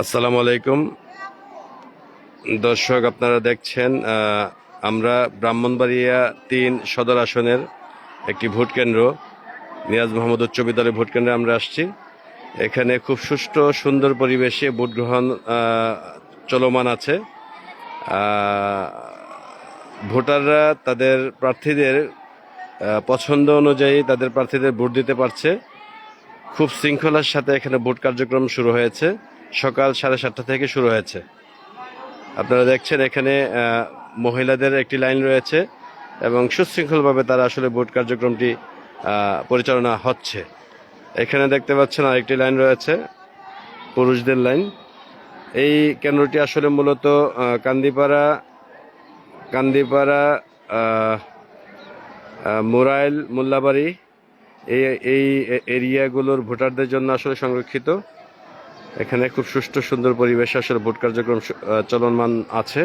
আসসালামু আলাইকুম দর্শক, আপনারা দেখছেন আমরা ব্রাহ্মণবাড়িয়া ৩ সদর আসনের একটি ভোট কেন্দ্র নিয়াজ মোহাম্মদ উচ্চ বিদ্যালয় ভোট কেন্দ্রে আমরা আসছি। এখানে খুব সুষ্ঠু সুন্দর পরিবেশে ভোট গ্রহণ চলমান আছে। ভোটাররা তাদের প্রার্থীদের পছন্দ অনুযায়ী তাদের প্রার্থীদের ভোট দিতে পারছে। খুব শৃঙ্খলার সাথে এখানে ভোট কার্যক্রম শুরু হয়েছে। সকাল 7:30 থেকে শুরু হয়েছে। আপনারা দেখছেন এখানে মহিলাদের একটি লাইন রয়েছে এবং সুশৃঙ্খলভাবে তারা আসলে ভোট কার্যক্রমটি পরিচালনা হচ্ছে। এখানে দেখতে পাচ্ছেন আরেকটি লাইন রয়েছে, পুরুষদের লাইন। এই কেন্দ্রটি আসলে মূলত কান্দিপাড়া মোরাইল, মোল্লাবাড়ি এই এরিয়াগুলোর ভোটারদের জন্য আসলে সংরক্ষিত। এখানে খুব সুষ্ঠু সুন্দর পরিবেশে আসলে ভোট কার্যক্রম চলমান আছে।